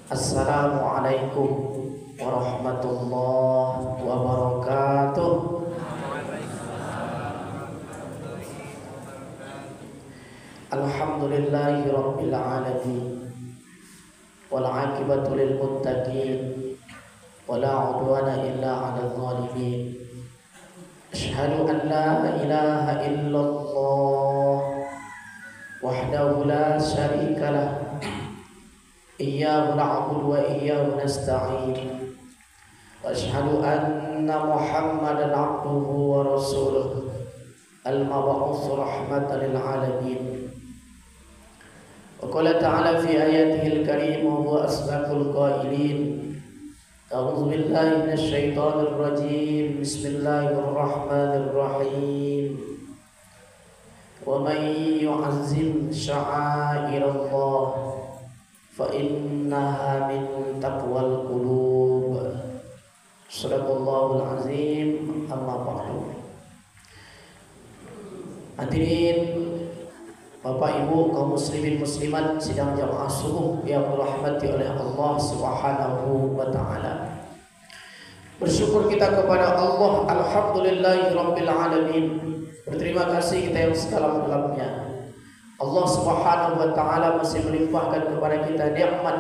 Assalamualaikum warahmatullahi wabarakatuh. Alhamdulillahi rabbil alamin, wal aqibatu lil muttaqin, wala udwana illa 'alal zalimin. Asyhadu an la ilaha illallah wahdahu la syarika lah. Iyyahu na'budu wa iyyahu nasta'in. Wa asyhadu anna Muhammadan 'abduhu wa rasuluh al-mab'uts rahmatan lil 'alamin. Wa qala ta'ala fi ayatihil karim wa huwa asdaqul qailin. A'udzu billahi minasy syaithanir rajim. Bismillahirrahmanirrahim. Wa man yu'azzim sya'airallah fa innaha min taqwal qulub. Shadaqallahul azim. Amma ba'du. Hadirin Bapak Ibu kaum muslimin muslimat sidang jamaah subuh yang dirahmati oleh Allah Subhanahu wa taala. Bersyukur kita kepada Allah, alhamdulillahirabbil alamin. Berterima kasih kita yang sedalam-dalamnya. Allah Subhanahu wa taala masih melimpahkan kepada kita nikmat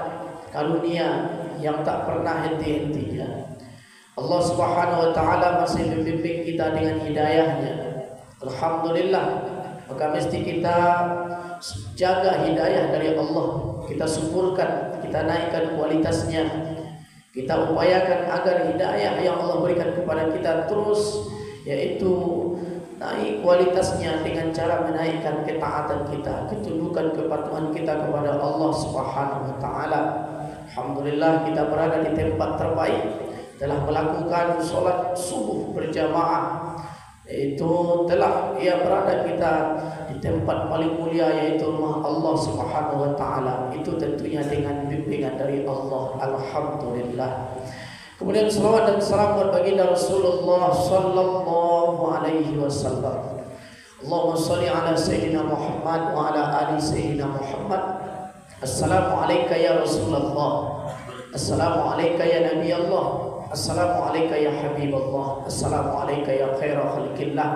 karunia yang tak pernah henti-hentinya. Allah Subhanahu wa taala masih membimbing kita dengan hidayahnya. Alhamdulillah. Maka mesti kita jaga hidayah dari Allah. Kita syukurkan, kita naikkan kualitasnya. Kita upayakan agar hidayah yang Allah berikan kepada kita terus, yaitu naik kualitasnya dengan cara menaikkan ketaatan kita, ketundukan kepatuhan kita kepada Allah Subhanahu wa taala. Alhamdulillah kita berada di tempat terbaik, telah melakukan sholat subuh berjamaah. Itu telah berada kita di tempat paling mulia, yaitu rumah Allah Subhanahu wa taala. Itu tentunya dengan bimbingan dari Allah. Alhamdulillah. Kemudian salawat dan salam buat baginda Rasulullah sallallahu alaihi wasallam. Allahumma shalli ala sayyidina Muhammad wa ala ali sayyidina Muhammad. Assalamu alayka ya Rasulullah. Assalamu alayka ya Nabi Allah. Assalamu alayka ya Habibullah. Assalamu alayka ya khaira khalqillah.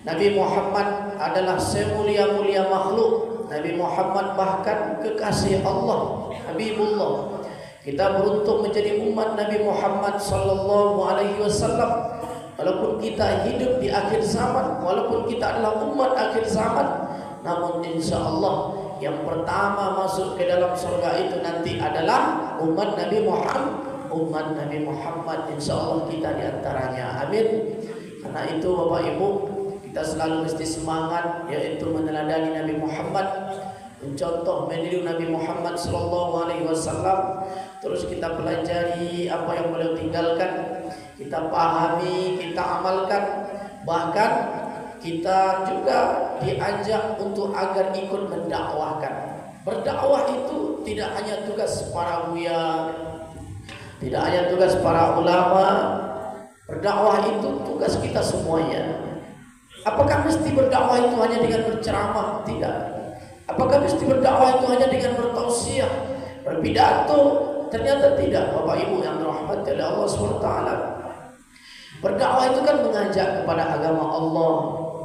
Nabi Muhammad adalah semulia-mulia makhluk. Nabi Muhammad bahkan kekasih Allah, Habibullah. Kita beruntung menjadi umat Nabi Muhammad sallallahu alaihi wasallam. Walaupun kita hidup di akhir zaman, walaupun kita adalah umat akhir zaman, namun insyaallah yang pertama masuk ke dalam surga itu nanti adalah umat Nabi Muhammad. Umat Nabi Muhammad, insyaallah kita di antaranya. Amin. Karena itu Bapak Ibu, kita selalu mesti semangat, yaitu meneladani Nabi Muhammad, mencontoh meniru Nabi Muhammad sallallahu alaihi wasallam. Terus kita pelajari apa yang beliau tinggalkan, kita pahami, kita amalkan. Bahkan kita juga diajak untuk agar ikut mendakwahkan. Berdakwah itu tidak hanya tugas para buya, tidak hanya tugas para ulama. Berdakwah itu tugas kita semuanya. Apakah mesti berdakwah itu hanya dengan berceramah? Tidak. Apakah mesti berdakwah itu hanya dengan bertausiah, berpidato? Ternyata tidak, Bapak Ibu yang dirahmati oleh Allah SWT. Berdakwah itu kan mengajak kepada agama Allah.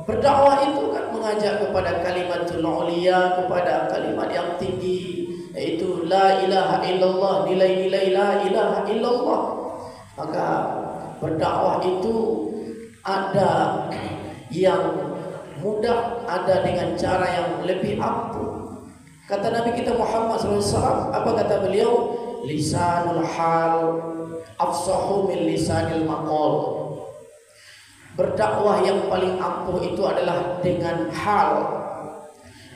Berdakwah itu kan mengajak kepada kalimatul uliya, kepada kalimat yang tinggi, yaitu la ilaha illallah, nilai-nilai la ilaha illallah. Maka berdakwah itu ada yang mudah, ada dengan cara yang lebih ampuh. Kata Nabi kita Muhammad SAW, apa kata beliau? Lisanul hal afsahu min lisanil maqal. Berdakwah yang paling ampuh itu adalah dengan hal.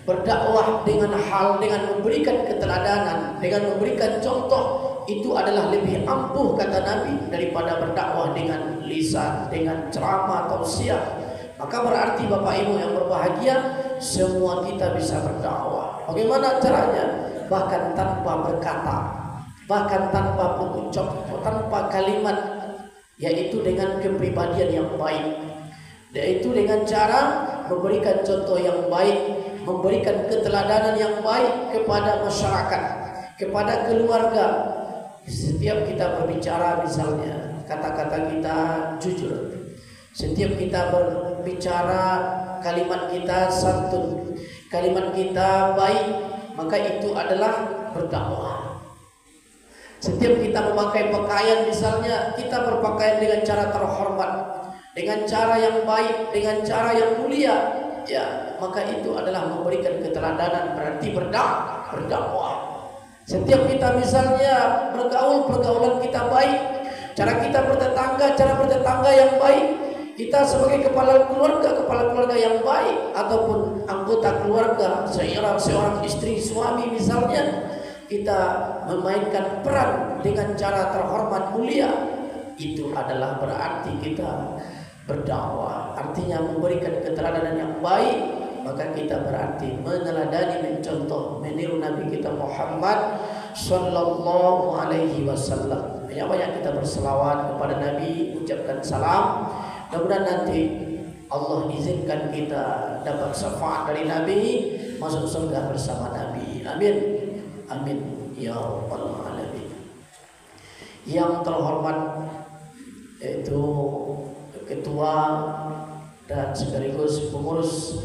Berdakwah dengan hal, dengan memberikan keteladanan, dengan memberikan contoh, itu adalah lebih ampuh kata Nabi daripada berdakwah dengan lisan, dengan ceramah, tausiah. Maka berarti Bapak Ibu yang berbahagia, semua kita bisa berdakwah. Bagaimana caranya? Bahkan tanpa berkata, bahkan tanpa berucap, tanpa kalimat, yaitu dengan kepribadian yang baik, yaitu dengan cara memberikan contoh yang baik, memberikan keteladanan yang baik kepada masyarakat. kepada keluarga. Setiap kita berbicara misalnya, kata-kata kita jujur. Setiap kita berbicara, kalimat kita santun, kalimat kita baik, maka itu adalah berdakwah. Setiap kita memakai pakaian misalnya, kita berpakaian dengan cara terhormat, dengan cara yang baik, dengan cara yang mulia, ya, maka itu adalah memberikan keteladanan, berarti berdakwah. Setiap kita misalnya bergaul, pergaulan kita baik, cara kita bertetangga yang baik, kita sebagai kepala keluarga yang baik, ataupun anggota keluarga, seorang istri, suami misalnya, kita memainkan peran dengan cara terhormat, mulia, itu adalah berarti kita berdakwah. Artinya memberikan keteladanan yang baik, maka kita berarti meneladani, mencontoh, meniru Nabi kita Muhammad sallallahu alaihi wasallam. Banyak-banyak kita berselawat kepada Nabi, ucapkan salam. Mudah-mudahan nanti Allah izinkan kita dapat syafaat dari Nabi, masuk surga bersama Nabi. Amin. Amin ya rabbal alamin. Yang terhormat yaitu ketua dan sekaligus pengurus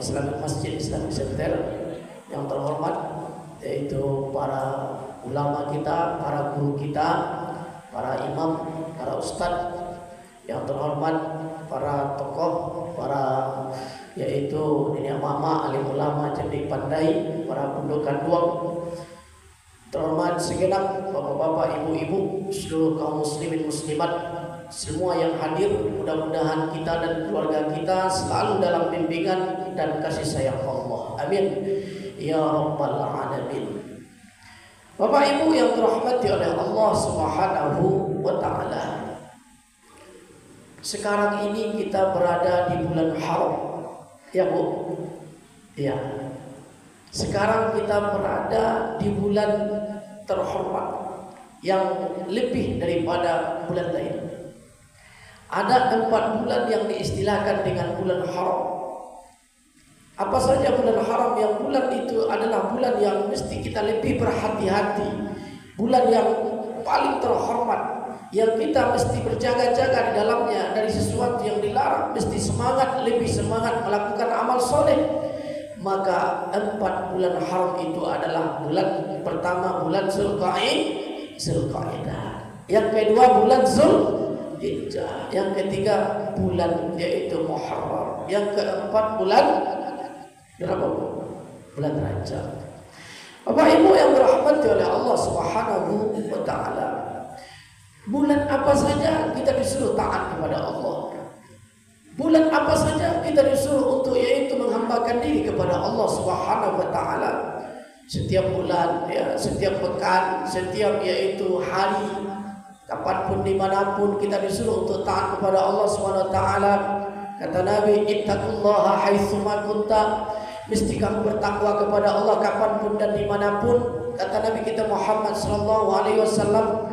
Islamic Masjid Islamic Center, yang terhormat yaitu para ulama kita, para guru kita, para imam, para ustadz, yang terhormat para tokoh, para yaitu nenek mama, alim ulama, cerdik pandai, para pendokan duang, terhormat segenap bapak-bapak, ibu-ibu, seluruh kaum muslimin muslimat, semua yang hadir. Mudah-mudahan kita dan keluarga kita selalu dalam bimbingan dan kasih sayang Allah. Amin ya rabbal alamin. Bapak Ibu yang dirahmati oleh Allah Subhanahu wa taala, sekarang ini kita berada di bulan haram, ya Bu? Ya. Sekarang kita berada di bulan terhormat yang lebih daripada bulan lain. Ada 4 bulan yang diistilahkan dengan bulan haram. Apa saja bulan haram? Yang bulan itu adalah bulan yang mesti kita lebih berhati-hati, bulan yang paling terhormat, yang kita mesti berjaga-jaga di dalamnya dari sesuatu yang dilarang, mesti semangat, lebih semangat melakukan amal soleh. Maka 4 bulan haram itu adalah bulan pertama bulan Zulqa'dah, yang kedua bulan Zulhijjah, yang ketiga bulan yaitu Muharram, yang keempat bulan berapa? Bulan Rajab. Bapak Ibu yang dirahmati oleh Allah Subhanahu wa taala, bulan apa saja kita disuruh taat kepada Allah. Bulan apa saja kita disuruh untuk yaitu menghambakan diri kepada Allah Subhanahu wa taala. Setiap bulan, ya, setiap pekan, setiap yaitu hari, kapanpun dimanapun kita disuruh untuk taat kepada Allah Subhanahu wa taala. Kata Nabi, ittaqullaha haitsuma kunta, mesti kamu bertakwa kepada Allah kapanpun dan dimanapun. Kata Nabi kita Muhammad sallallahu alaihi wasallam,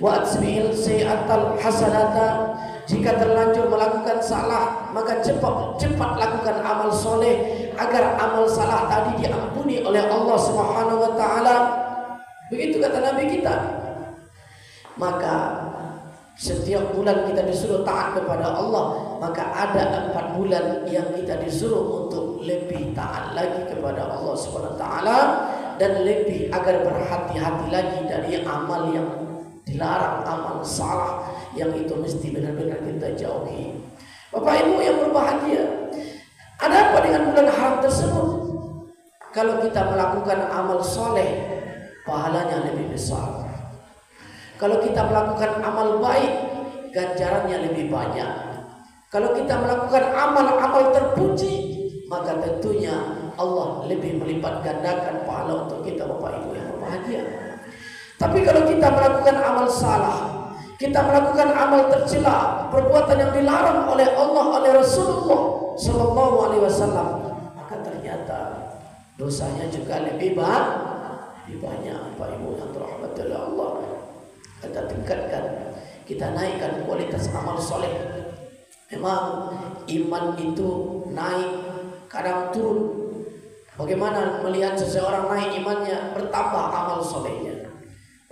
wa atsbi'il sayyi'atal hasanata, jika terlanjur melakukan salah maka cepat lakukan amal soleh agar amal salah tadi diampuni oleh Allah Subhanahu wa taala. Begitu kata Nabi kita. Maka setiap bulan kita disuruh taat kepada Allah, maka ada 4 bulan yang kita disuruh untuk lebih taat lagi kepada Allah Subhanahu wa taala dan lebih agar berhati-hati lagi dari amal yang dilarang, amal salah yang itu mesti benar-benar kita jauhi. Bapak Ibu yang berbahagia, ada apa dengan bulan haram tersebut? Kalau kita melakukan amal soleh, pahalanya lebih besar. Kalau kita melakukan amal baik, ganjarannya lebih banyak. Kalau kita melakukan amal-amal terpuji, maka tentunya Allah lebih melipat gandakan pahala untuk kita, Bapak Ibu yang berbahagia. Tapi kalau kita melakukan amal salah, kita melakukan amal tercela, perbuatan yang dilarang oleh Allah, oleh Rasulullah sallallahu alaihi wasallam, maka ternyata dosanya juga lebih banyak. Bapak Ibu yang dirahmati oleh Allah, kita tingkatkan, kita naikkan kualitas amal soleh. Memang iman itu naik, kadang turun. Bagaimana melihat seseorang naik imannya, bertambah amal solehnya.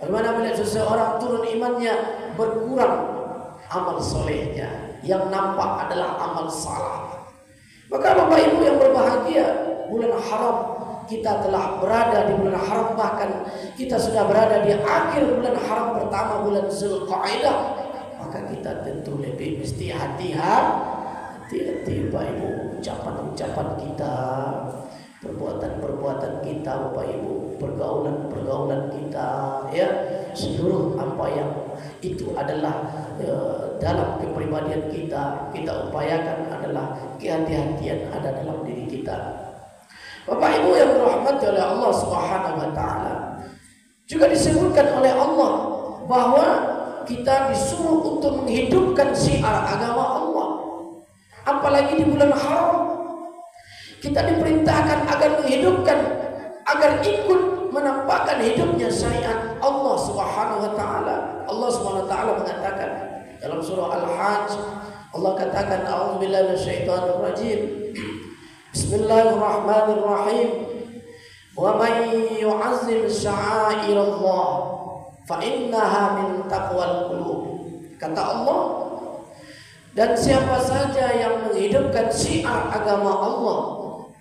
Bagaimana melihat seseorang turun imannya, berkurang amal solehnya. Yang nampak adalah amal salah. Maka Bapak Ibu yang berbahagia, bulan haram, kita telah berada di bulan haram, bahkan kita sudah berada di akhir bulan haram pertama, bulan Zulqa'dah. Maka kita tentu lebih mesti hati-hati Bapak Ibu, ucapan-ucapan kita, perbuatan-perbuatan kita Bapak Ibu, pergaulan-pergaulan kita, ya, seluruh apa yang itu adalah dalam kepribadian kita upayakan adalah kehati-hatian ada dalam diri kita. Bapak Ibu yang dirahmati oleh Allah Subhanahu wa taala, juga disebutkan oleh Allah bahwa kita disuruh untuk menghidupkan syiar agama Allah. Apalagi di bulan haram, kita diperintahkan agar menghidupkan, agar ikut menampakkan hidupnya syariat Allah Subhanahu wa taala. Allah Subhanahu wa taala mengatakan dalam surah Al-Hajj, Allah katakan, a'udzubillahi minasyaitonir rajim. Bismillahirrahmanirrahim. Wa may yu'azzim sya'airallah fa innaha min taqwal qulub. Kata Allah, dan siapa saja yang menghidupkan syiar agama Allah,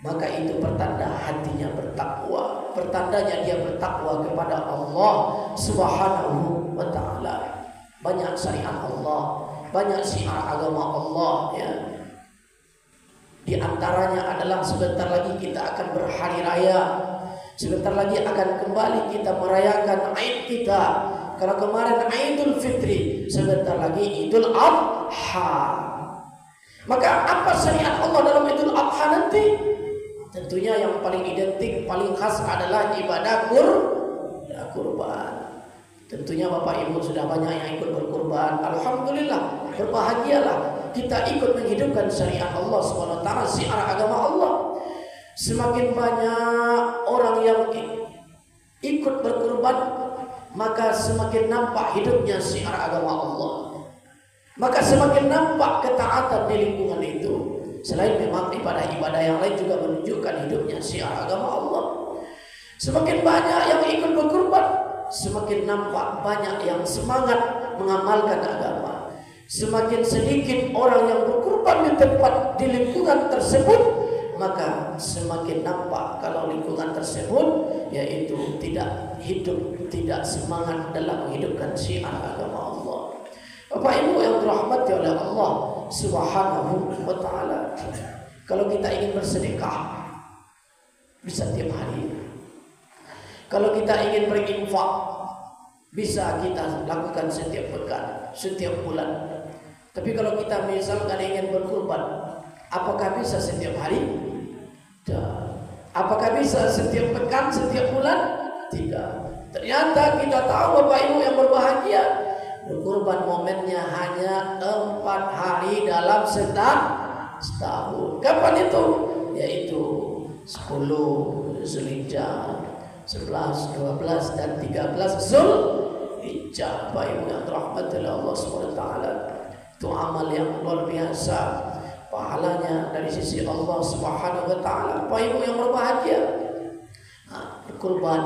maka itu pertanda hatinya bertakwa, pertandanya dia bertakwa kepada Allah Subhanahu wa taala. Banyak syariat Allah, banyak syiar agama Allah, ya. Di antaranya adalah sebentar lagi kita akan berhari raya. Sebentar lagi akan kembali kita merayakan Aid kita. Kalau kemarin Idul Fitri, sebentar lagi Idul Adha. Maka apa syariat Allah dalam Idul Adha nanti? Tentunya yang paling identik, paling khas adalah ibadah kurban. Tentunya Bapak Ibu sudah banyak yang ikut berkurban. Alhamdulillah, berbahagialah kita ikut menghidupkan syariat Allah SWT, syiar agama Allah. Semakin banyak orang yang ikut berkurban, maka semakin nampak hidupnya syiar agama Allah. Maka semakin nampak ketaatan di lingkungan itu. Selain memang ibadah-ibadah yang lain juga menunjukkan hidupnya syiar agama Allah. Semakin banyak yang ikut berkurban, semakin nampak banyak yang semangat mengamalkan agama. Semakin sedikit orang yang berkurban di tempat, di lingkungan tersebut, maka semakin nampak kalau lingkungan tersebut yaitu tidak hidup, tidak semangat dalam menghidupkan syiar agama Allah. Bapak Ibu yang dirahmati oleh Allah Subhanahu wa taala, kalau kita ingin bersedekah bisa tiap hari. Kalau kita ingin berinfak bisa kita lakukan setiap pekan, setiap bulan. Tapi kalau kita misalkan ingin berkurban, apakah bisa setiap hari? Tidak. Apakah bisa setiap pekan, setiap bulan? Tidak. Ternyata kita tahu Bapak Ibu yang berbahagia, berkurban momennya hanya 4 hari dalam setahun. Kapan itu? Yaitu 10 Zulhijjah, 11, 12 dan 13 Zulhijjah. Bapak Ibu yang dirahmati oleh Allah SWT, itu amal yang luar biasa pahalanya dari sisi Allah Subhanahu wa taala. Bapak Ibu yang berbahagia, berkurban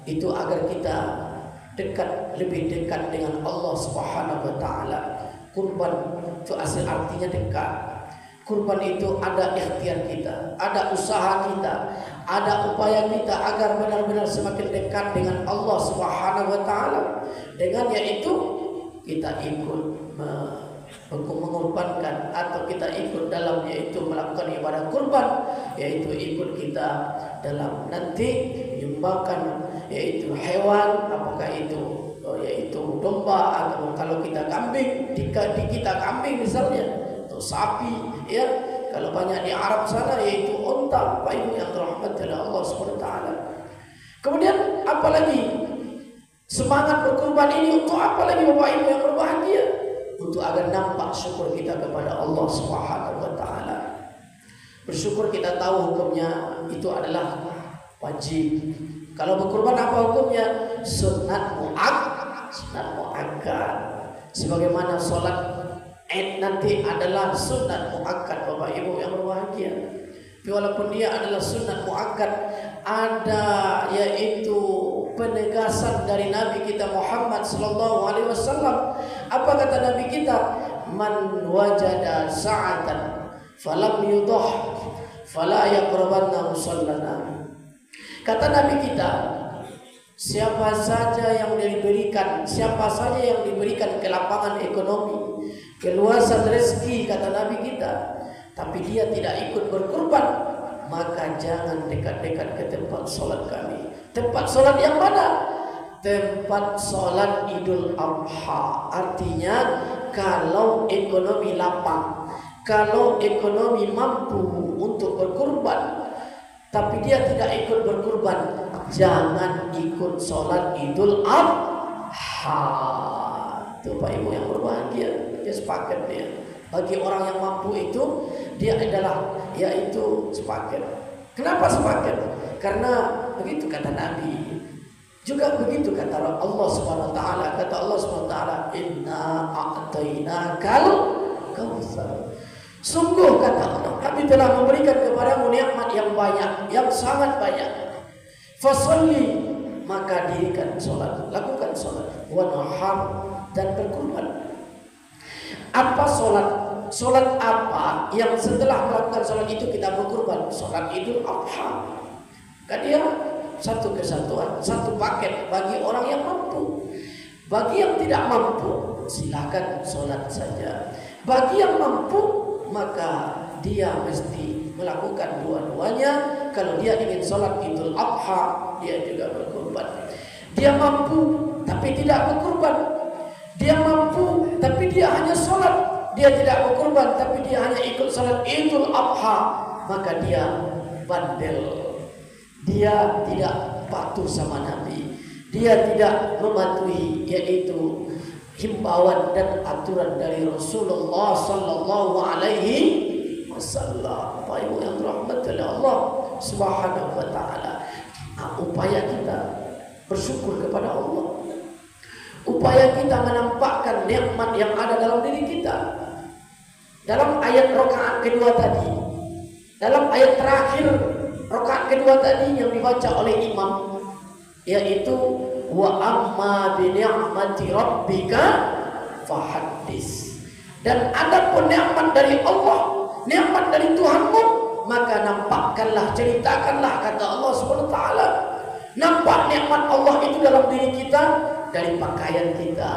itu agar kita dekat, lebih dekat dengan Allah Subhanahu wa taala. Kurban itu asal artinya dekat. Kurban itu ada ikhtiar kita, ada usaha kita, ada upaya kita agar benar-benar semakin dekat dengan Allah Subhanahu wa taala. Dengan yaitu kita ikut mengorbankan atau kita ikut dalam yaitu melakukan ibadah kurban, yaitu ikut kita dalam nanti menyumbangkan yaitu hewan, apakah itu yaitu domba atau kalau kita kambing, di kita kambing misalnya, atau sapi, ya. Kalau banyak di Arab sana yaitu unta. Bapak Ibu yang dirahmati oleh Allah SWT. Kemudian apalagi semangat berkurban ini untuk apa lagi Bapak Ibu yang berbahagia? Untuk agar nampak syukur kita kepada Allah Subhanahu wa taala. Bersyukur kita tahu hukumnya itu adalah wajib. Kalau berkurban apa hukumnya? Sunat muakkad. Sebagaimana sholat Id nanti adalah sunat muakkad Bapak Ibu yang berbahagia. walaupun dia adalah sunnah muakkad, ada yaitu penegasan dari Nabi kita Muhammad sallallahu alaihi wasallam. Apa kata Nabi kita? Man wajada sa'atan falam yudah fala yaqrabanna musallana. Kata Nabi kita, siapa saja yang diberikan kelapangan ekonomi, keluasan rezeki, kata Nabi kita, tapi dia tidak ikut berkurban, maka jangan dekat-dekat ke tempat sholat kami. Tempat sholat yang mana? Tempat sholat Idul Adha. Artinya kalau ekonomi lapang, kalau ekonomi mampu untuk berkurban, tapi dia tidak ikut berkurban, jangan ikut sholat Idul Adha. Itu Pak Ibu yang berbahagia, dia sepakat dia. Bagi orang yang mampu itu, dia adalah yaitu sepakat. Kenapa sepakat? Karena begitu kata Nabi. Juga begitu kata Allah Subhanahu wa taala. Kata Allah Subhanahu wa taala, "Inna a'tainakal kautsar." Sungguh kata Allah, kami telah memberikan kepadamu nikmat yang banyak, yang sangat banyak. Fasolli, maka dirikan sholat, lakukan sholat. Wanhar, dan berkurban. Apa sholat? Sholat apa yang setelah melakukan sholat itu kita berkurban? Sholat Idul Adha. Kan dia satu kesatuan, satu paket bagi orang yang mampu. Bagi yang tidak mampu, silakan sholat saja. Bagi yang mampu, maka dia mesti melakukan dua-duanya. Kalau dia ingin sholat Idul Adha, dia juga berkurban. Dia mampu tapi tidak berkurban. Dia mampu tapi dia hanya sholat. Dia tidak berkurban tapi dia hanya ikut sholat Idul Adha, maka dia bandel. Dia tidak patuh sama Nabi. Dia tidak mematuhi yaitu himbauan dan aturan dari Rasulullah sallallahu alaihi wasallam. Bapak Ibu yang dirahmati oleh Allah Subhanahu wa taala, upaya kita bersyukur kepada Allah. Upaya kita menampakkan nikmat yang ada dalam diri kita. Dalam ayat rakaat kedua tadi, dalam ayat terakhir rakaat kedua tadi yang dibaca oleh imam, yaitu wa amma bi ni'mati rabbika fahaddis. Dan adapun nikmat dari Allah, nikmat dari Tuhanmu, maka nampakkanlah, ceritakanlah, kata Allah Subhanahu wa taala. Nampak nikmat Allah itu dalam diri kita dari pakaian kita.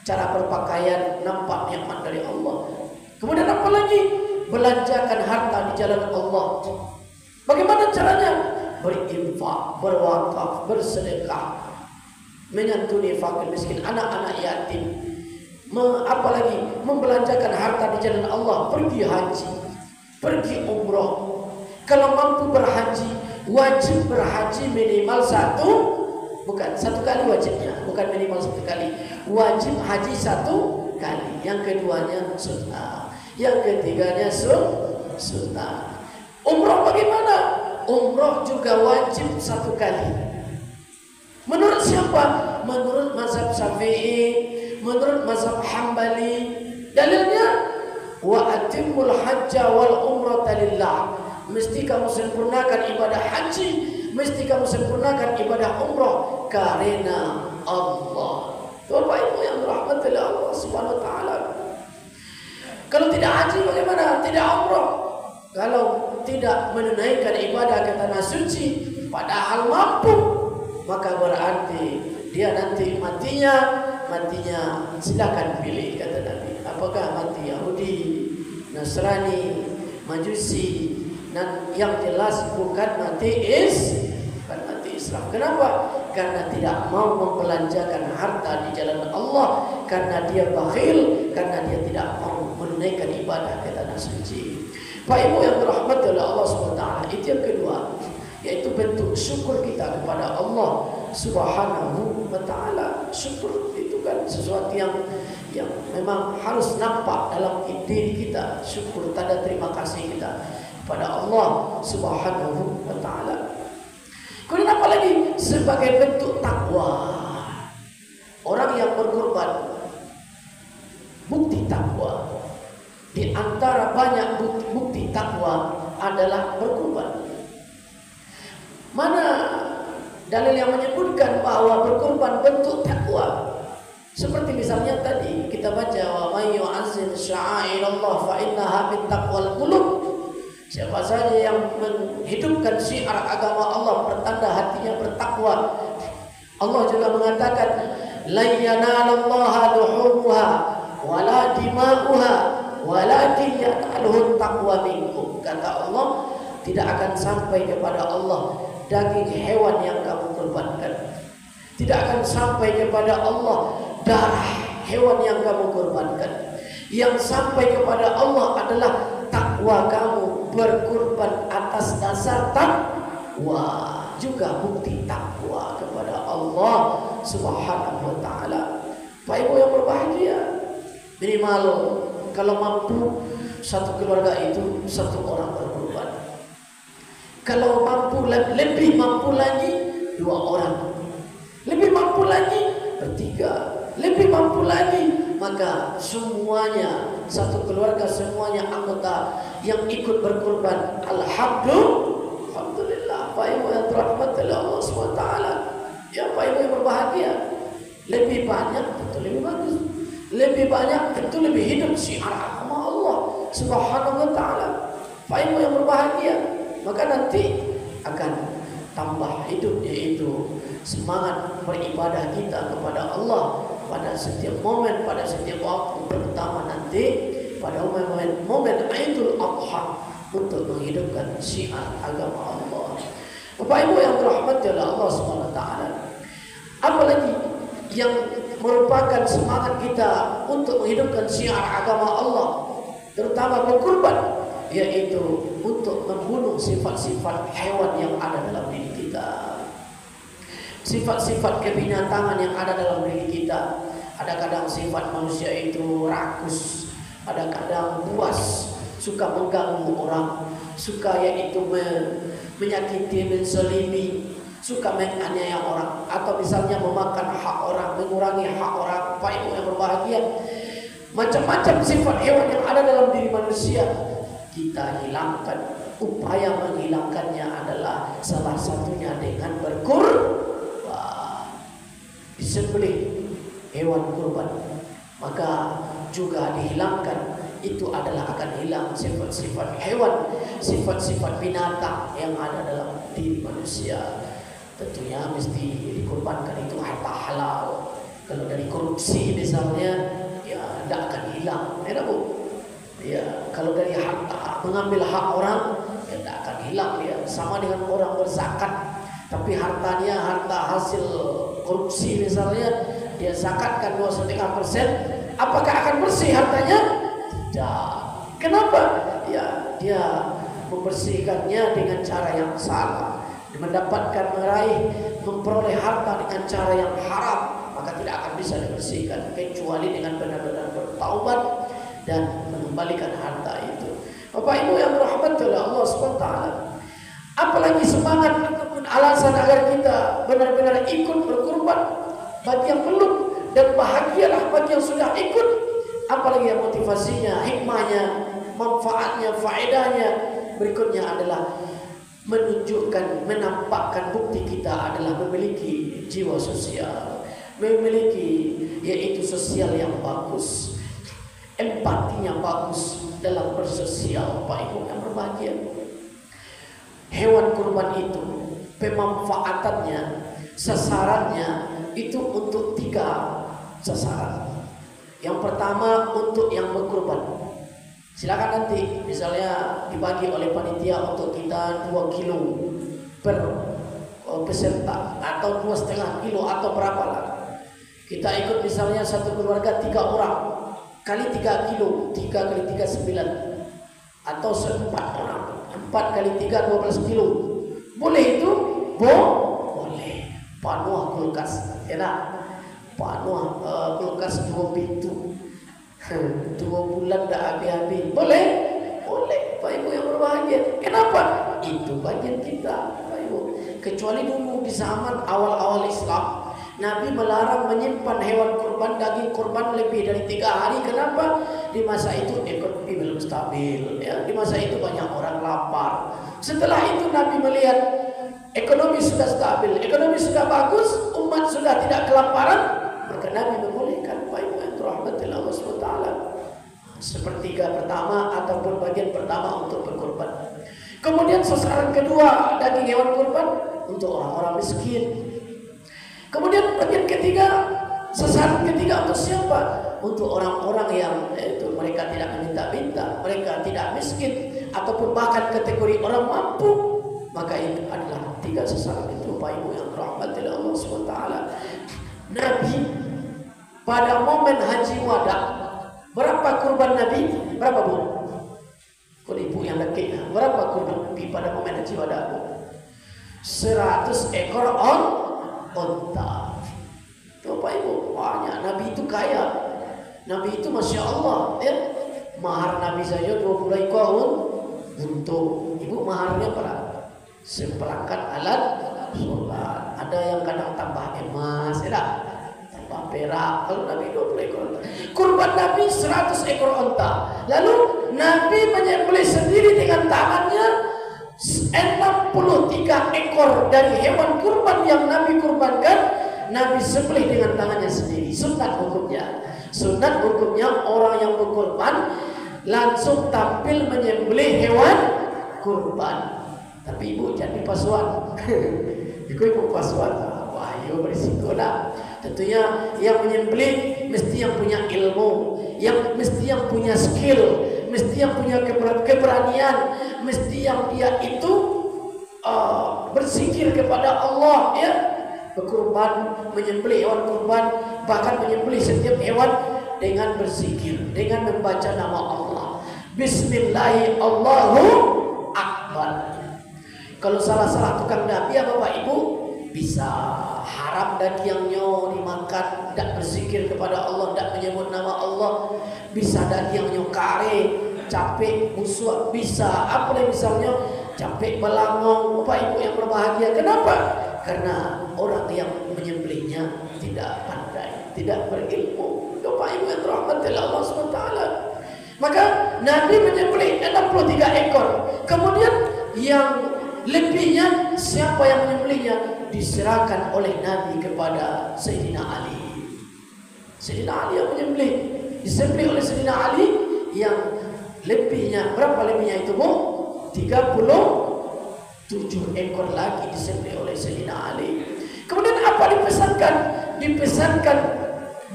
Cara berpakaian nampak nikmat dari Allah. Kemudian apa lagi? Belanjakan harta di jalan Allah. Bagaimana caranya? Berinfak, berwakaf, bersedekah, menyantuni fakir miskin, anak-anak yatim. Apalagi membelanjakan harta di jalan Allah, pergi haji, pergi umroh. Kalau mampu berhaji, wajib berhaji minimal satu kali wajibnya, bukan minimal satu kali. Wajib haji satu kali, yang keduanya sunnah, yang ketiganya sunnah. Umroh bagaimana? Umroh juga wajib satu kali. Menurut siapa? Menurut mazhab Syafi'i, menurut mazhab Hambali. Dalilnya wa atimul hajja wal umrata lillah. Mesti kamu sempurnakan ibadah haji, mesti kamu sempurnakan ibadah umrah karena Allah. Bapak Ibu yang dirahmati oleh Allah Subhanahu wa taala. Kalau tidak haji bagaimana? Tidak umrah. Kalau tidak menunaikan ibadah ke tanah suci padahal mampu, maka berarti dia nanti matinya silakan pilih, kata Nabi. Apakah mati Yahudi, Nasrani, Majusi, dan yang jelas bukan mati Islam. Kenapa? Karena tidak mau membelanjakan harta di jalan Allah, karena dia bakhil, karena dia tidak mau menunaikan ibadah ke tanah suci. Pak Ibu yang dirahmati oleh Allah SWT, itu yang kedua, yaitu bentuk syukur kita kepada Allah Subhanahu wa taala. Syukur itu kan sesuatu yang memang harus nampak dalam diri kita. Syukur, tanda terima kasih kita pada Allah Subhanahu wa taala. Kemudian apa lagi? Sebagai bentuk takwa. Orang yang berkorban, bukti takwa. Di antara banyak bukti takwa adalah berkurban. Mana dalil yang menyebutkan bahwa berkurban bentuk takwa? Seperti misalnya tadi kita baca wa may yu'azzim sya'airallah fa innaha min taqwal qulub. Siapa saja yang menghidupkan syiar agama Allah, pertanda hatinya bertakwa. Allah juga mengatakan la yanalallaha luhumuha wala dima'uha walakin yanaluhu taqwa minkum. Kata Allah, tidak akan sampai kepada Allah daging hewan yang kamu korbankan, tidak akan sampai kepada Allah darah hewan yang kamu korbankan. Yang sampai kepada Allah adalah takwa kamu berkorban atas dasar takwa, juga bukti takwa kepada Allah Subhanahu wa taala. Pak Ibu yang berbahagia, minimal kalau mampu satu keluarga itu satu orang berkorban. Kalau mampu lebih mampu lagi 2 orang, lebih mampu lagi bertiga, lebih mampu lagi, maka semuanya satu keluarga, semuanya anggota yang ikut berkorban. Alhamdulillah. Pak Ibu yang dirahmati oleh Allah SWT, ya Pak Ibu yang berbahagia, lebih banyak tentu lebih bagus, lebih banyak tentu lebih hidup syiar agama Allah Subhanahu wa taala. Pak Ibu yang berbahagia, maka nanti akan tambah hidup, yaitu semangat beribadah kita kepada Allah pada setiap momen, pada setiap waktu, terutama nanti pada momen Idul Adha untuk menghidupkan syiar agama Allah. Bapak Ibu yang dirahmati oleh Allah SWT, apalagi yang merupakan semangat kita untuk menghidupkan syiar agama Allah, terutama berkorban, yaitu untuk membunuh sifat-sifat hewan yang ada dalam diri kita, sifat-sifat kebinatangan yang ada dalam diri kita. Ada kadang sifat manusia itu rakus, ada kadang buas, suka mengganggu orang, suka yaitu menyakiti, menzalimi, suka menganiaya orang, atau misalnya memakan hak orang, mengurangi hak orang. Pak Ibu yang berbahagia, macam-macam sifat hewan yang ada dalam diri manusia kita hilangkan. Upaya menghilangkannya adalah salah satunya dengan berkorban, disembelih hewan kurban, maka juga dihilangkan. Itu adalah akan hilang sifat-sifat hewan, sifat-sifat binatang yang ada dalam diri manusia. Tentunya mesti dikorbankan itu harta halal. Kalau dari korupsi misalnya, ya tidak akan hilang, ya Bu. Ya, kalau dari harta mengambil hak orang, ya tidak akan hilang dia. Sama dengan orang berzakat, tapi hartanya harta hasil korupsi misalnya, dia zakatkan 2,5%, apakah akan bersih hartanya? Tidak. Kenapa? Ya, dia membersihkannya dengan cara yang salah, mendapatkan memperoleh harta dengan cara yang haram, maka tidak akan bisa dibersihkan kecuali dengan benar-benar bertaubat dan mengembalikan harta itu. Bapak Ibu yang dirahmati oleh Allah SWT, apalagi semangat ataupun alasan agar kita benar-benar ikut berkorban bagi yang belum, dan bahagialah bagi yang sudah ikut. Apalagi yang motivasinya, hikmahnya, manfaatnya, faedahnya. Berikutnya adalah menunjukkan, menampakkan bukti kita adalah memiliki jiwa sosial, memiliki yaitu sosial yang bagus, empatinya bagus dalam bersosial. Pak Ibu yang berbahagia, hewan kurban itu pemanfaatannya, sasarannya itu untuk 3 sasaran. Yang pertama untuk yang berkurban, silakan nanti misalnya dibagi oleh panitia untuk kita 2 kilo per peserta, atau 2,5 kilo atau berapalah. Kita ikut misalnya satu keluarga 3 orang, kali 3 kilo, 3 kali 3 9, atau 4 orang, 4 kali 3 12 kilo. Boleh itu? Boleh. Panuh kulkas, ya nak? Panuh kulkas 2 pintu, 2 bulan dah habis-habis. Boleh? Boleh. Pak Ibu yang berbahagia. Kenapa? Itu bagian kita, Pak Ibu. Kecuali dulu di zaman awal-awal Islam, Nabi melarang menyimpan hewan kurban, daging kurban lebih dari 3 hari. Kenapa? Di masa itu ekonomi belum stabil, ya. Di masa itu banyak orang lapar. Setelah itu Nabi melihat ekonomi sudah stabil, ekonomi sudah bagus, umat sudah tidak kelaparan, maka Nabi membolehkan baik-baik rahmatillah Allah SWT sepertiga pertama ataupun bagian pertama untuk berkorban. Kemudian sasaran kedua daging hewan kurban untuk orang-orang miskin. Kemudian bagian ketiga, sasaran ketiga untuk siapa? Untuk orang-orang yang mereka tidak meminta-minta, mereka tidak miskin, ataupun bahkan kategori orang mampu. Maka itu adalah 3 sasaran itu, Bapak Ibu yang rahmatillah Allah SWT. Nabi pada momen haji wada, berapa kurban Nabi? Berapa, Bu? Kalau ibu yang laki, berapa kurban Nabi pada momen haji wada, Bu? 100 ekor onta. Bapak Ibu, banyak. Nabi itu kaya. Nabi itu Masya Allah, ya. Mahar Nabi saja 20 ekor untuk ibu. Maharnya berapa? Seperangkat alat sholat. Ada yang kadang tambah emas, ya, tambah perak. Kalau Nabi 20 ekor onta. Kurban Nabi 100 ekor onta. Lalu Nabi menyembelih sendiri dengan tangannya 63 ekor dari hewan kurban yang Nabi kurbankan. Nabi sembelih dengan tangannya sendiri. Sunat hukumnya. Sunat hukumnya orang yang berkurban langsung tampil menyembelih hewan kurban. Tapi ibu jadi pasuan. Ibu pasuan. Wah, ibu berisiko dah. Tentunya yang menyembelih mesti yang punya ilmu, mesti yang punya skill, mesti yang punya keberanian, mesti yang dia itu berzikir kepada Allah, ya. Berkurban, menyembelih hewan kurban, bahkan menyembelih setiap hewan dengan berzikir, dengan membaca nama Allah. Bismillahirrahmanirrahim, Allahu Akbar. Kalau salah-salah tukang nabi ya Bapak Ibu, bisa haram dagingnya dimakan, tidak berzikir kepada Allah, tidak menyebut nama Allah. Bisa dagingnya kare, capek, busuk, bisa apa misalnya capek belangong. Bapak Ibu yang berbahagia, kenapa? Karena orang yang menyembelihnya tidak pandai, tidak berilmu. Bapak Ibu yang rahmatillah Allah SWT. Maka Nabi menyembelih 63 ekor. Kemudian yang lebihnya siapa yang menyembelihnya? Diserahkan oleh Nabi kepada Sayyidina Ali. Sayyidina Ali yang menyembelih, disembelih oleh Sayyidina Ali. Yang lebihnya, berapa lebihnya itu, Bu? 37 ekor lagi disembelih oleh Sayyidina Ali. Kemudian apa dipesankan? Dipesankan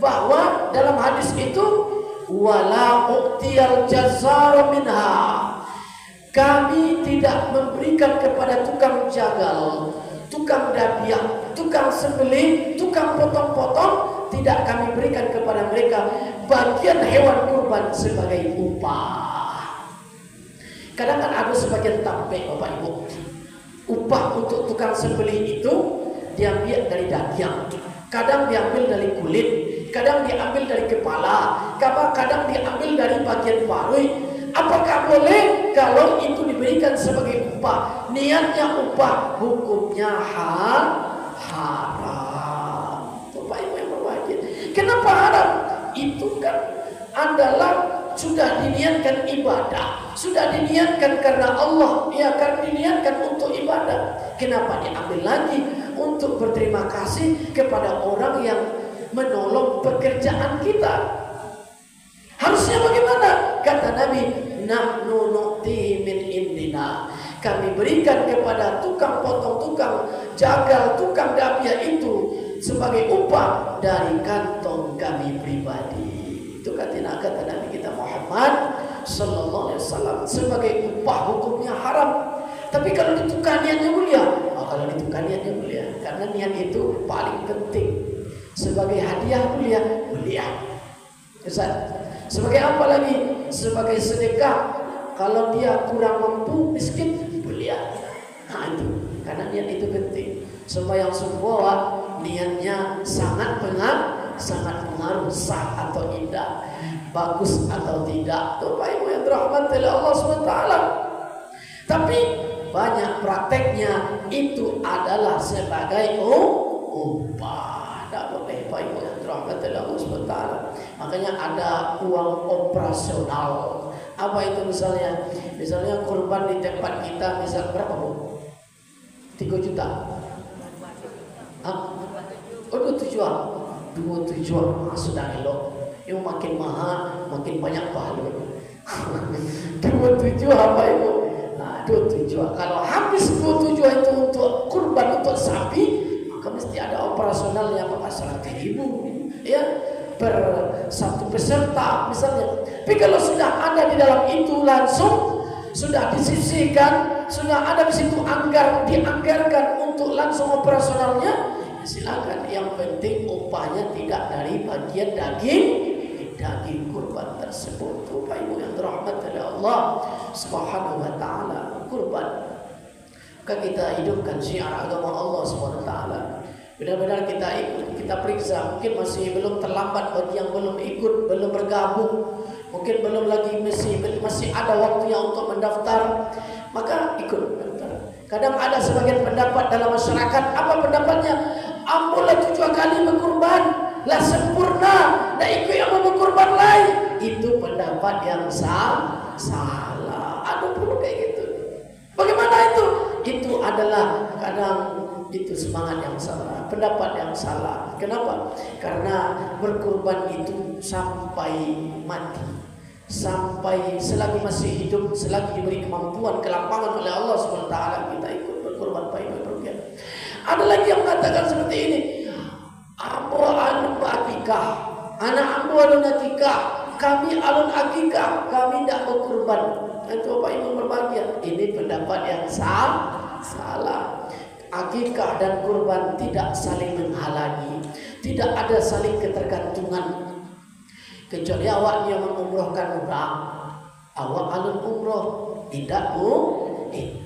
bahwa dalam hadis itu wala uqtiyal jazar minha, kami tidak memberikan kepada tukang jagal, tukang dabiah, tukang sembelih, tukang potong-potong, tidak kami berikan kepada mereka bagian hewan kurban sebagai upah. Kadang kan ada sebagian tampek Bapak Ibu, upah untuk tukang sembelih itu diambil dari daging, kadang diambil dari kulit, kadang diambil dari kepala, kadang diambil dari bagian paruh. Apakah boleh kalau itu diberikan sebagai upah? Niatnya upah, hukumnya haram. Bapak Ibu yang berbahagia, kenapa haram? Itu kan adalah sudah diniatkan ibadah, sudah diniatkan karena Allah, ya, karena diniatkan untuk ibadah. Kenapa diambil lagi untuk berterima kasih kepada orang yang menolong pekerjaan kita? Harusnya bagaimana? Kata Nabi, nahnu nu'ti min indina, kami berikan kepada tukang potong, tukang jagal, tukang dabiah itu sebagai upah dari kantong kami pribadi. Itu kata Nabi kita Muhammad sallallahu alaihi wasallam. Sebagai upah hukumnya haram. Tapi kalau ditukar niatnya mulia, kalau ditukar niatnya mulia, karena niat itu paling penting. Sebagai hadiah mulia. Ustaz, sebagai apa lagi? Sebagai sedekah. Kalau dia kurang mampu, miskin, mulia. Nah itu, karena niat itu penting. Sembahyang subuh niatnya sangat pengaruh, sah atau tidak, bagus atau tidak. Bapak Ibu yang dirahmati oleh Allah SWT. Tapi banyak prakteknya itu adalah sebagai upah. Tidak Bapak Ibu yang dirahmati Allah SWT. Makanya ada uang operasional. Apa itu misalnya? Misalnya kurban di tempat kita misal berapa Bu? 3 juta. Oh 27 sudah elok. Yang makin mahal makin banyak pahala. 27 apa Ibu? Nah 27. Kalau habis 27 itu untuk kurban untuk sapi, maka mesti ada operasionalnya 100.000 ya per satu peserta misalnya. Tapi kalau sudah ada di dalam itu langsung sudah disisihkan, sudah ada di situ dianggarkan untuk langsung operasionalnya, ya silakan. Yang penting upahnya tidak dari bagian daging kurban tersebut. Bapak Ibu yang dirahmati oleh Allah Subhanahu wa taala, kurban. Maka kita hidupkan syiar agama Allah Subhanahu wa taala. Benar-benar kita periksa, mungkin masih belum terlambat bagi yang belum ikut, belum bergabung. Mungkin belum lagi masih ada waktunya untuk mendaftar, maka ikut mendaftar. Kadang ada sebagian pendapat dalam masyarakat, apa pendapatnya? Ampunlah 7 kali berkurban, lah sempurna, nah ikut yang mau berkurban lain. Itu pendapat yang salah. Ada perlu kayak gitu. Bagaimana itu? Itu adalah kadang itu semangat yang salah, pendapat yang salah. Kenapa? Karena berkurban itu sampai mati, sampai selagi masih hidup, selagi diberi kemampuan, kelapangan oleh Allah SWT, kita ikut berkurban. Ada lagi yang mengatakan seperti ini, anak ambo alun akikah, kami alun akikah, kami tidak berkurban. Itu Bapak Ibu berbahagia. Ini pendapat yang salah. Akikah dan kurban tidak saling menghalangi, tidak ada saling ketergantungan. Kecuali awak yang mengumrohkan umrah, awak alun umroh, tidak boleh.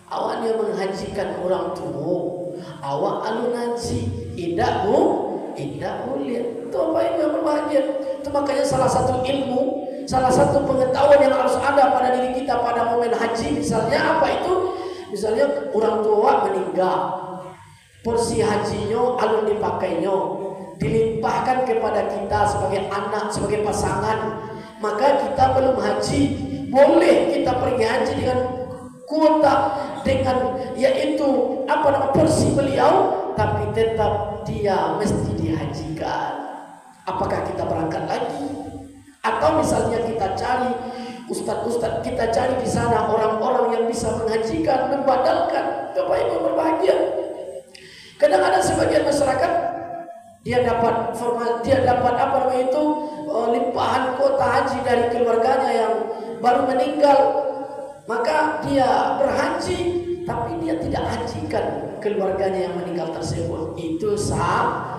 Awak yang menghajikan orang tua, awak alun haji, tidak boleh. Itu apa yang berbahagia. Itu makanya salah satu ilmu, salah satu pengetahuan yang harus ada pada diri kita pada momen haji. Misalnya apa itu? Misalnya orang tua meninggal, porsi hajinya alun dipakainya, dilimpahkan kepada kita sebagai anak, sebagai pasangan. Maka kita belum haji, boleh kita pergi haji dengan kuota, dengan yaitu porsi beliau, tapi tetap dia mesti dihajikan. Apakah kita berangkat lagi? Atau misalnya kita cari ustadz kita cari di sana orang-orang yang bisa menghajikan, membadalkan. Bapak Ibu berbahagia. Kadang ada sebagian masyarakat dia dapat limpahan kuota haji dari keluarganya yang baru meninggal, maka dia berhaji tapi dia tidak hajikan keluarganya yang meninggal tersebut. Itu salah.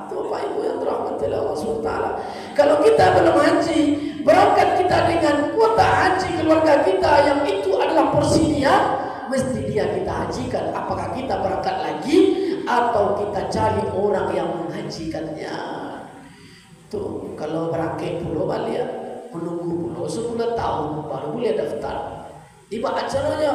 Bapak Ibu yang dirahmati Allah SWT. Kalau kita belum haji, berangkat kita dengan kuota haji keluarga kita yang itu adalah porsi dia, mesti dia kita hajikan. Apakah kita berangkat lagi atau kita cari orang yang menghajikannya? Tuh, kalau berangkat pulau balik, menunggu pulau 10 tahun baru boleh daftar. Tiba acaranya,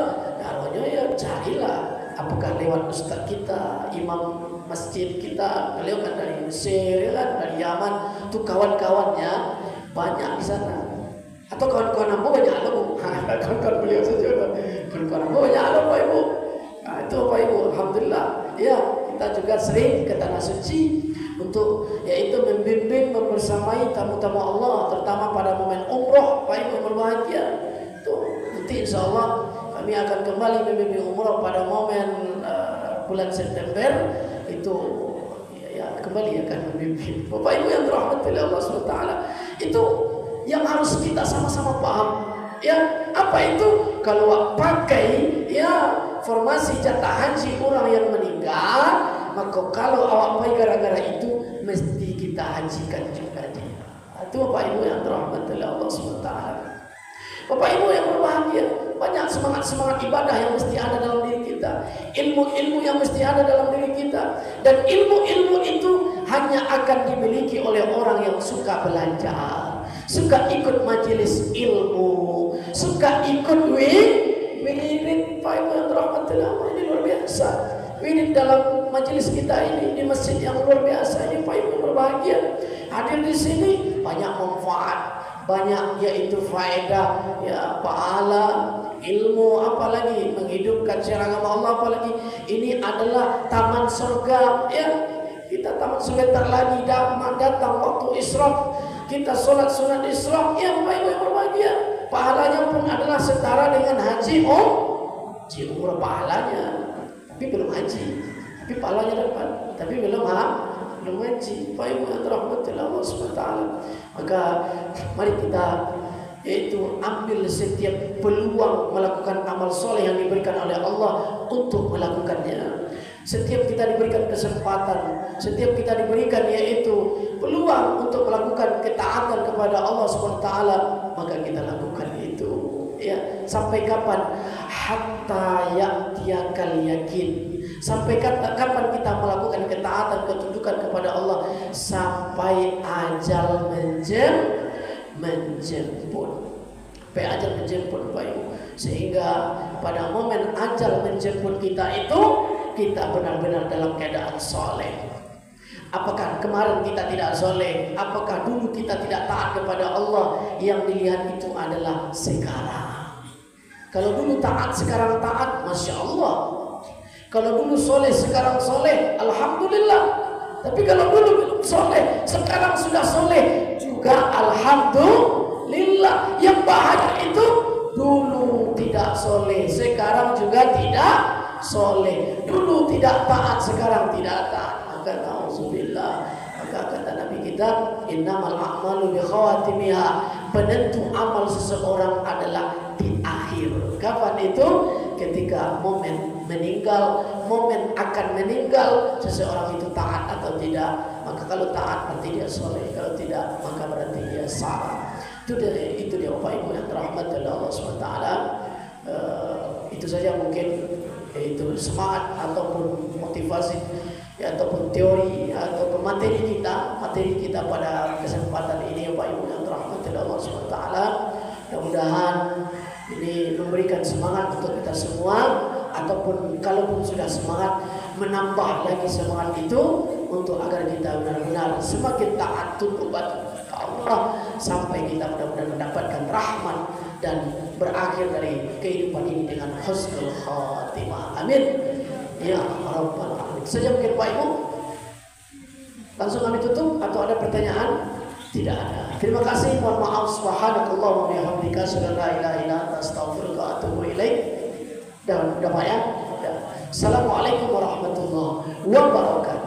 ya carilah. Apakah lewat ustaz kita, imam masjid kita, beliau kan dari Mesir, ya kan, dari Yaman, tuh kawan-kawannya banyak di sana. Atau kawan-kawan Ambo banyak ada Bu. Kawan-kawan beliau saja, kawan-kawan Ambo banyak ada Pak Ibu. Nah, itu Pak Ibu, alhamdulillah. Ya, kita juga sering ke tanah suci untuk yaitu membimbing, membersamai tamu-tamu Allah, terutama pada momen umroh. Pak Ibu berbahagia. Tuh, nanti insya Allah kami akan kembali membimbing umroh pada momen bulan September. Itu ya kembali akan membimbing. Bapak Ibu yang dirahmati oleh Allah SWT, itu yang harus kita sama-sama paham. Ya, apa itu? Kalau pakai ya formasi jatah haji orang yang meninggal, maka kalau awak pakai gara-gara itu mesti kita hajikan juga dia. Itu Bapak Ibu yang dirahmati oleh Allah SWT. Bapak Ibu yang berbahagia, banyak semangat-semangat ibadah yang mesti ada dalam diri kita, ilmu-ilmu yang mesti ada dalam diri kita, dan ilmu-ilmu itu hanya akan dimiliki oleh orang yang suka belajar, suka ikut majelis ilmu, suka ikut wirid. Pak Ibu yang dirahmati Allah, ini luar biasa. Ini dalam majelis kita ini di masjid yang luar biasa ini, Pak Ibu berbahagia. Hadir di sini banyak manfaat, banyak yaitu faedah, ya pahala, ilmu, apalagi menghidupkan syiar agama Allah, apalagi ini adalah taman surga, ya. Kita taman sebentar lagi datang waktu Isra, kita sholat sunat Isra, ya Bapak Ibu yang berbahagia. Pahalanya pun adalah setara dengan haji umrah pahalanya, tapi belum haji, tapi pahalanya dapat, tapi belum haji. Bapak Ibu yang dirahmati Allah SWT. Maka mari kita yaitu ambil setiap peluang melakukan amal soleh yang diberikan oleh Allah untuk melakukannya. Setiap kita diberikan kesempatan, setiap kita diberikan yaitu peluang untuk melakukan ketaatan kepada Allah SWT, maka kita lakukan itu. Ya, sampai kapan? Hatta ya'tiyakal yakin. Sampai kapan kita melakukan ketaatan, ketundukan kepada Allah? Sampai ajal menjemput. Sampai ajal menjemput, Bapak Ibu. Sehingga pada momen ajal menjemput kita itu, kita benar-benar dalam keadaan soleh. Apakah kemarin kita tidak soleh? Apakah dulu kita tidak taat kepada Allah? Yang dilihat itu adalah sekarang. Kalau dulu taat, sekarang taat, Masya Allah. Kalau dulu soleh, sekarang soleh, Alhamdulillah. Tapi kalau dulu belum soleh, sekarang sudah soleh, juga Alhamdulillah. Yang bahaya itu dulu tidak soleh, sekarang juga tidak soleh. Dulu tidak taat, sekarang tidak taat. Maka na'udzubillah, maka kata Nabi kita, innamal a'malu bi khawatimiha. Penentu amal seseorang adalah di akhir. Kapan itu? Ketika momen meninggal, momen akan meninggal, seseorang itu taat atau tidak. Maka kalau taat berarti dia soleh, kalau tidak maka berarti dia salah. Itu dia Bapak Ibu yang dirahmati oleh Allah SWT. Itu saja mungkin, yaitu semangat ataupun motivasi, ya, ataupun teori ataupun materi kita pada kesempatan ini Bapak Ibu yang dirahmati oleh Allah SWT. Mudah-mudahan ini memberikan semangat untuk kita semua, ataupun kalaupun sudah semangat, menambah lagi semangat itu untuk agar kita benar-benar semakin taat tunduk patuh kepada Allah sampai kita benar-benar mendapatkan rahmat dan berakhir dari kehidupan ini dengan husnul khatimah. Amin ya rabbal alamin. Saja mungkin Pak Ibu, langsung kami tutup atau ada pertanyaan? Tidak ada. Terima kasih. Mohon maaf. Subhanakallah wa bihamdika, asyhadu an la ilaha illa anta, astaghfiruka wa atubu ilaik. Dan udah Pak ya? Assalamualaikum warahmatullahi wabarakatuh.